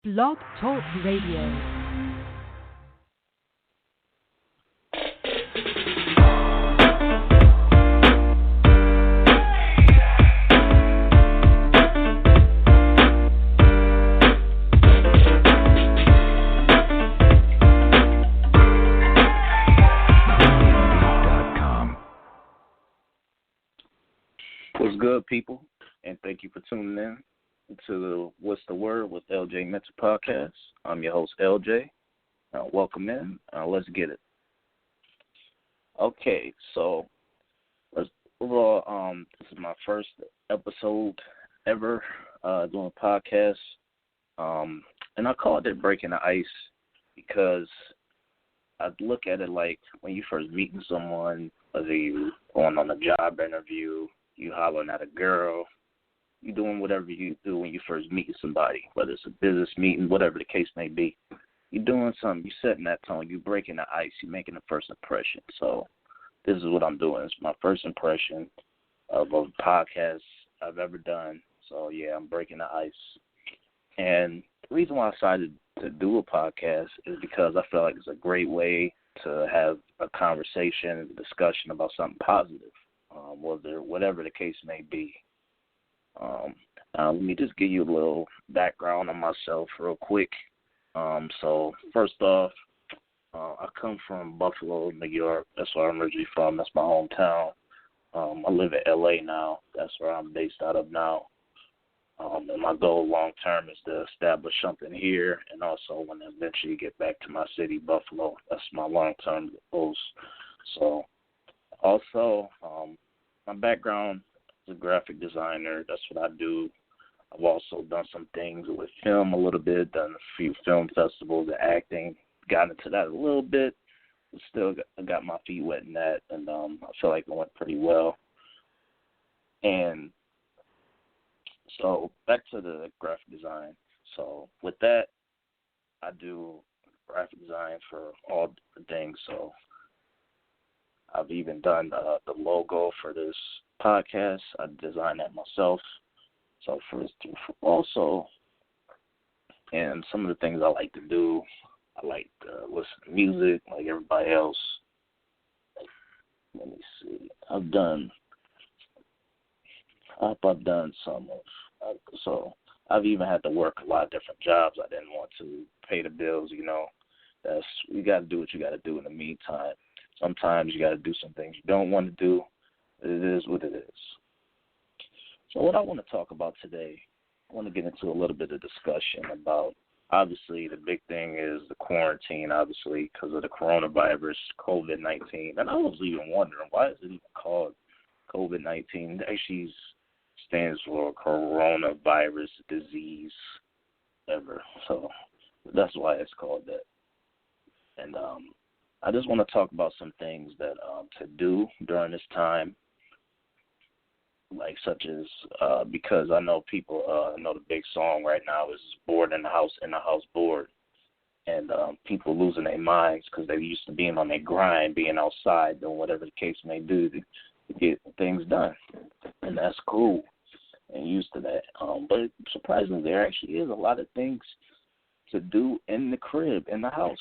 Blog Talk Radio. What's good, people? And thank you for tuning in to the What's the Word with LJ Mental Podcast. I'm your host, LJ. Welcome in. Let's get it. Okay, so overall, this is my first episode ever doing a podcast. And I called it Breaking the Ice because I look at it like when you first meeting someone, whether you going on a job interview, you hollering at a girl, you doing whatever you do when you first meet somebody, whether it's a business meeting, whatever the case may be. You're doing something, you're setting that tone, you're breaking the ice, you're making a first impression. So this is what I'm doing. It's my first impression of a podcast I've ever done. So, yeah, I'm breaking the ice. And the reason why I decided to do a podcast is because I feel like it's a great way to have a conversation, a discussion about something positive. Whatever the case may be. Let me just give you a little background on myself real quick. So first off, I come from Buffalo, New York. That's where I'm originally from. That's my hometown. I live in LA now. That's where I'm based out of now. And my goal long term is to establish something here, and also when I eventually get back to my city, Buffalo. That's my long term goals. So also, my background is a graphic designer. That's what I do. I've also done some things with film a little bit, done a few film festivals and acting, got into that a little bit, but still got my feet wet in that, and I feel like it went pretty well. And so back to the graphic design. So with that, I do graphic design for all different things. So I've even done the logo for this podcast. I designed that myself. So for also, and some of the things I like to do, I like to listen to music like everybody else. Let me see. I've done some of, so I've even had to work a lot of different jobs. I didn't want to pay the bills, you got to do what you got to do in the meantime. Sometimes you got to do some things you don't want to do. It is what it is. So what I want to talk about today, I want to get into a little bit of discussion about, obviously, the big thing is the quarantine, obviously, because of the coronavirus, COVID-19. And I was even wondering, why is it even called COVID-19? It actually stands for coronavirus disease ever. So that's why it's called that. And I just want to talk about some things that to do during this time, like such as because I know people know the big song right now is Bored in the House Bored, and people losing their minds because they used to being on their grind, being outside, doing whatever the case may do to get things done, and that's cool and used to that. But surprisingly, there actually is a lot of things to do in the crib, in the house.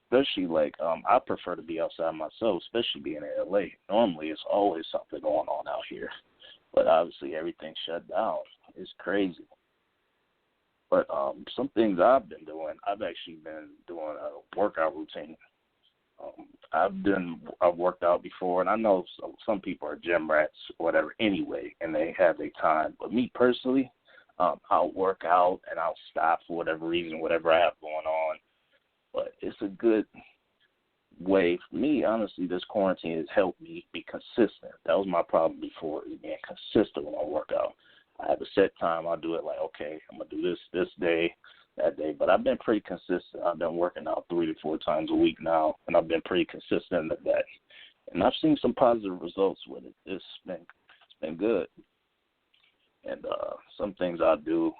Especially, I prefer to be outside myself, especially being in LA. Normally, it's always something going on out here. But obviously, everything's shut down. It's crazy. But some things I've been doing, I've actually been doing a workout routine. I've worked out before, and I know some people are gym rats or whatever anyway, and they have their time. But me personally, I'll work out, and I'll stop for whatever reason, whatever I have going on. But it's a good way for me. Honestly, this quarantine has helped me be consistent. That was my problem before, is being consistent when I work out. I have a set time. I'll do it like, okay, I'm going to do this day, that day. But I've been pretty consistent. I've been working out 3 to 4 times a week now, and I've been pretty consistent at that. And I've seen some positive results with it. It's been good. And some things I do,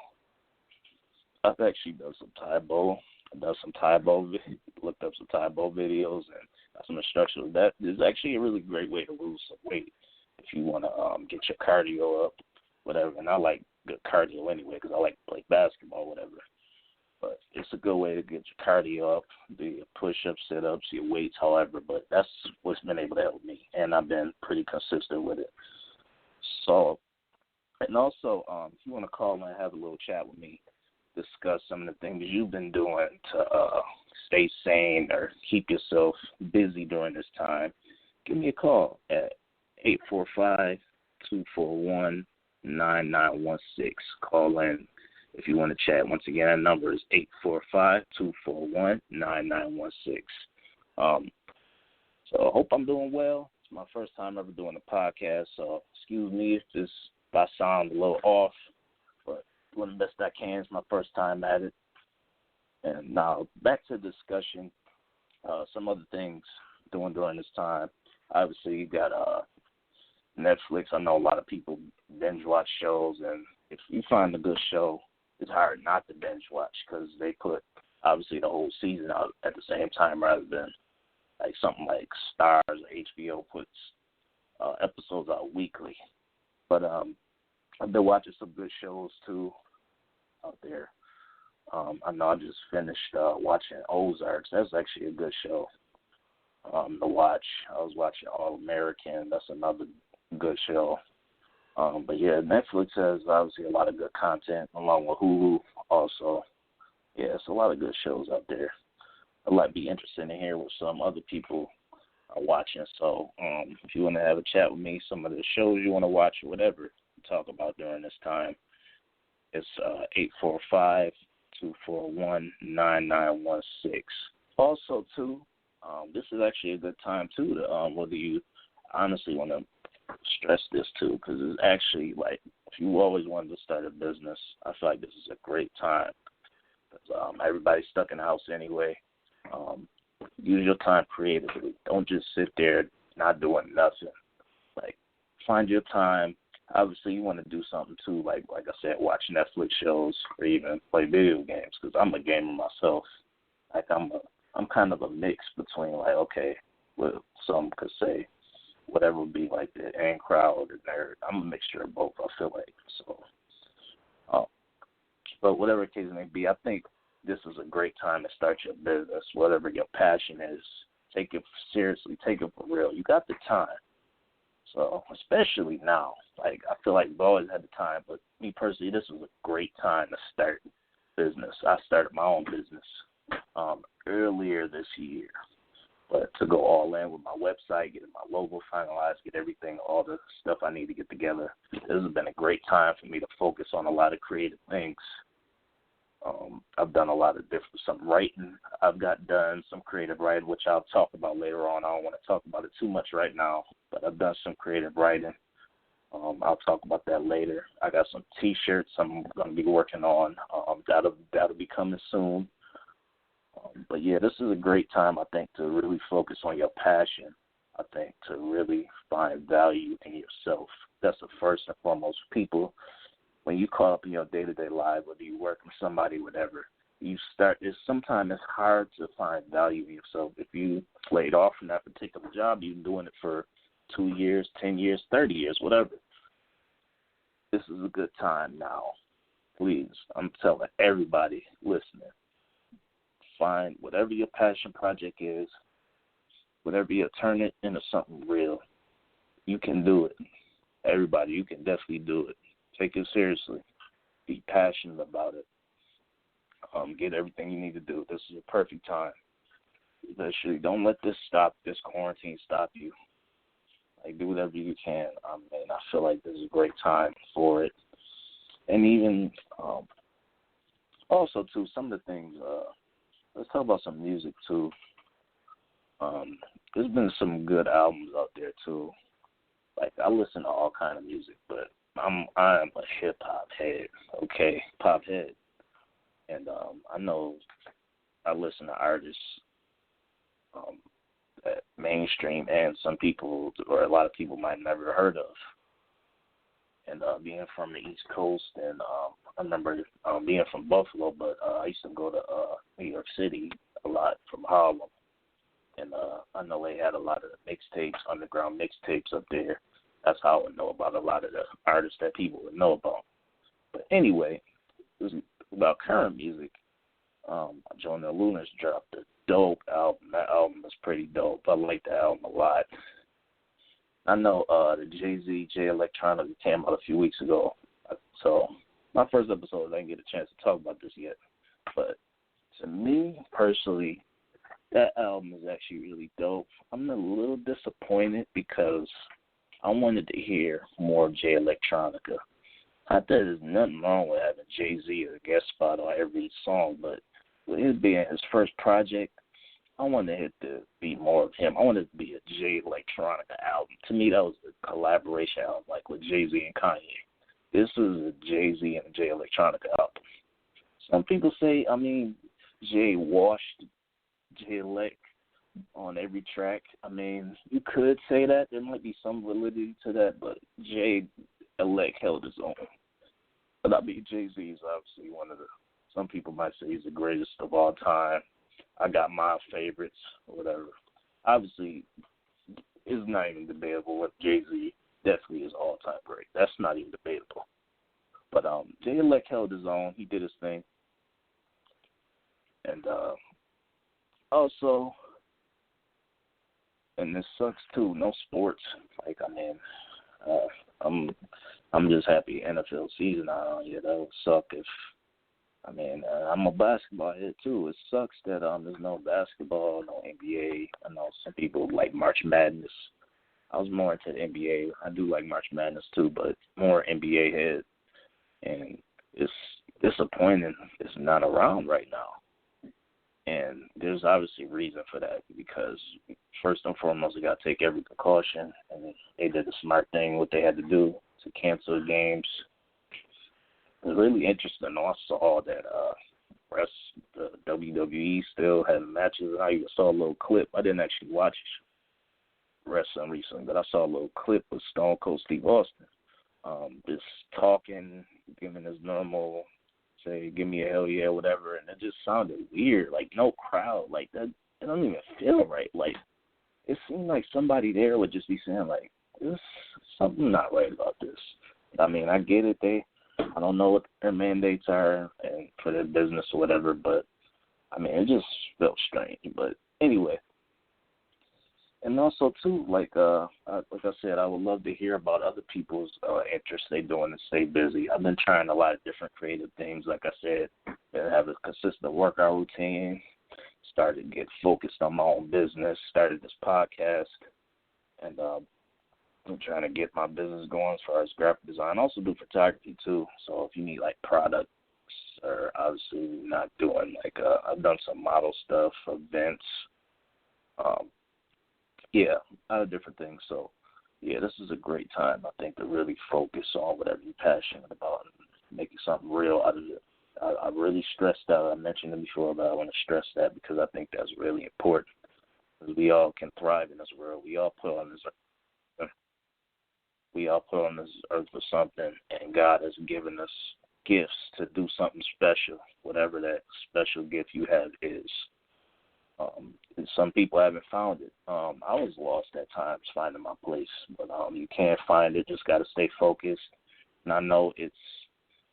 I've actually done some Taekwondo. I've done some Taekwondo, looked up some Taekwondo videos and got some instructions. That is actually a really great way to lose some weight if you want to get your cardio up, whatever. And I like good cardio anyway because I like to play basketball, whatever. But a good way to get your cardio up, do your push-ups, sit-ups, your weights, however. But that's what's been able to help me, and I've been pretty consistent with it. So, and also, if you want to call and have a little chat with me, discuss some of the things you've been doing to stay sane or keep yourself busy during this time, give me a call at 845-241-9916. Call in if you want to chat. Once again, that number is 845-241-9916. So I hope I'm doing well. It's my first time ever doing a podcast, so excuse me if I sound a little off, but doing the best I can. It's my first time at it. And now back to the discussion. Some other things doing during this time. Obviously, you got Netflix. I know a lot of people binge watch shows, and if you find a good show, it's hard not to binge watch because they put obviously the whole season out at the same time rather than like something like Starz or HBO puts episodes out weekly. But I've been watching some good shows too out there. I know I just finished watching Ozarks. That's actually a good show to watch. I was watching All American. That's another good show. But yeah, Netflix has obviously a lot of good content along with Hulu also. Yeah, it's a lot of good shows out there. I'd like to be interested in hearing what some other people are watching. So if you want to have a chat with me, some of the shows you want to watch or whatever to talk about during this time, it's 845-241-9916. Also, too, this is actually a good time, too, to whether you honestly want to stress this, too, because it's actually, like, if you always wanted to start a business, I feel like this is a great time. Because everybody's stuck in the house anyway. Use your time creatively. Don't just sit there not doing nothing. Like, find your time. Obviously, you want to do something, too, like I said, watch Netflix shows or even play video games, because I'm a gamer myself. Like, I'm kind of a mix between, like, okay, well, some could say whatever would be, like, the in crowd or the nerd. I'm a mixture of both, I feel like. So, but whatever the case may be, I think this is a great time to start your business, whatever your passion is. Take it seriously. Take it for real. You got the time. So, especially now, like, I feel like I've always had the time, but me personally, this was a great time to start business. I started my own business earlier this year, but to go all in with my website, getting my logo finalized, get everything, all the stuff I need to get together, this has been a great time for me to focus on a lot of creative things. I've done a lot of some writing I've got done, some creative writing, which I'll talk about later on. I don't want to talk about it too much right now, but I've done some creative writing. I'll talk about that later. I got some T-shirts I'm going to be working on. That'll be coming soon. But, yeah, this is a great time, I think, to really focus on your passion. I think to really find value in yourself. That's the first and foremost. People, when you caught up in your day-to-day life, whether you work with somebody, whatever, sometimes it's hard to find value in yourself. If you laid off from that particular job, you've been doing it for 2 years, 10 years, 30 years, whatever. This is a good time now. Please, I'm telling everybody listening, find whatever your passion project is, whatever you turn it into something real. You can do it. Everybody, you can definitely do it. Take it seriously. Be passionate about it. Get everything you need to do. This is a perfect time. Especially, don't let this quarantine stop you. Like, do whatever you can. I feel like this is a great time for it. And even, also, too, some of the things, let's talk about some music, too. There's been some good albums out there, too. Like, I listen to all kind of music, but I am a hip-hop head, okay? Pop head. And I know I listen to artists that mainstream and some people, or a lot of people, might have never heard of. And being from the East Coast, and I remember being from Buffalo, but I used to go to New York City a lot from Harlem. And I know they had a lot of mixtapes, underground mixtapes up there. That's how I would know about a lot of the artists that people would know about. But anyway, about current music, Jonah Luna's dropped a dope album. That album is pretty dope. I like the album a lot. I know the Jay-Z, Jay Electronica came out a few weeks ago. So my first episode, I didn't get a chance to talk about this yet. But to me, personally, that album is actually really dope. I'm a little disappointed because I wanted to hear more of Jay Electronica. Not that there's nothing wrong with having Jay-Z as a guest spot on every song, but with it being his first project, I wanted it to be more of him. I wanted it to be a Jay Electronica album. To me, that was a collaboration album, like with Jay-Z and Kanye. This is a Jay-Z and Jay Electronica album. Some people say, Jay washed Jay Elect on every track. You could say that. There might be some validity to that, but Jay Elect held his own. But Jay-Z is obviously one of the, some people might say he's the greatest of all time. I got my favorites or whatever. Obviously, it's not even debatable what Jay-Z definitely is all-time great. That's not even debatable. But Jay Elect held his own. He did his thing. And also, and this sucks too, no sports. I'm just happy NFL season not on yet. That would suck if, I'm a basketball head too. It sucks that there's no basketball, no NBA. I know some people like March Madness. I was more into the NBA. I do like March Madness too, but more NBA head. And it's disappointing it's not around right now. And there's obviously reason for that because first and foremost, they got to take every precaution, and they did the smart thing, what they had to do to cancel the games. It was really interesting. I saw that the WWE still had matches. I even saw a little clip. I didn't actually watch wrestling recently, but I saw a little clip of Stone Cold Steve Austin just talking, giving his normal, say, give me a hell yeah, whatever, and it just sounded weird, like no crowd, like that. It don't even feel right. Like it seemed like somebody there would just be saying like, "There's something not right about this." I get it. I don't know what their mandates are and for their business or whatever, but it just felt strange. But anyway, and also too, like I said, I would love to hear about other people's interests they doing to stay busy. I've been trying a lot of different creative things. Like I said, been have a consistent workout routine. Started to get focused on my own business. Started this podcast, and I'm trying to get my business going as far as graphic design. I also do photography too. So if you need like products, or obviously not doing like I've done some model stuff, events. Yeah, a lot of different things. So, yeah, this is a great time, I think, to really focus on whatever you're passionate about and making something real out of it. I really stress that. I mentioned it before, but I want to stress that because I think that's really important. Because we all can thrive in this world. We all put on this earth. We all put on this earth for something, and God has given us gifts to do something special, whatever that special gift you have is. Some people haven't found it. I was lost at times finding my place, but you can't find it. Just got to stay focused. And I know it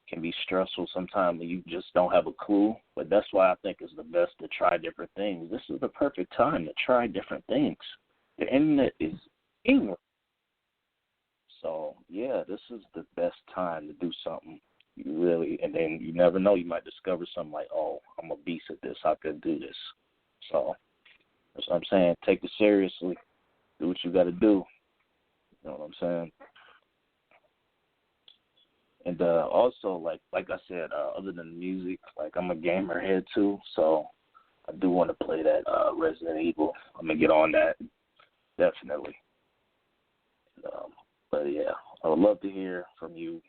can be stressful sometimes when you just don't have a clue, but that's why I think it's the best to try different things. This is the perfect time to try different things. The internet is ignorant. So, yeah, this is the best time to do something. You really, and then you never know, you might discover something like, oh, I'm a beast at this. I could do this. So that's what I'm saying. Take it seriously. Do what you got to do. You know what I'm saying? And also, like I said, other than music, like I'm a gamer head too, so I do want to play that Resident Evil. I'm gonna get on that definitely. But yeah, I would love to hear from you,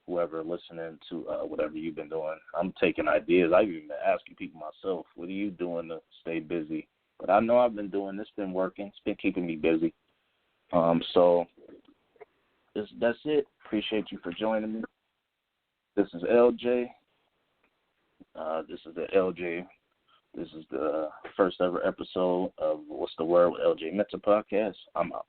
whoever listening to whatever you've been doing. I'm taking ideas. I've even been asking people myself, what are you doing to stay busy? But I know I've been doing this, been working. It's been keeping me busy. So that's it. Appreciate you for joining me. This is LJ. This is the LJ. This is the first ever episode of What's the Word with LJ Mentor podcast. I'm out.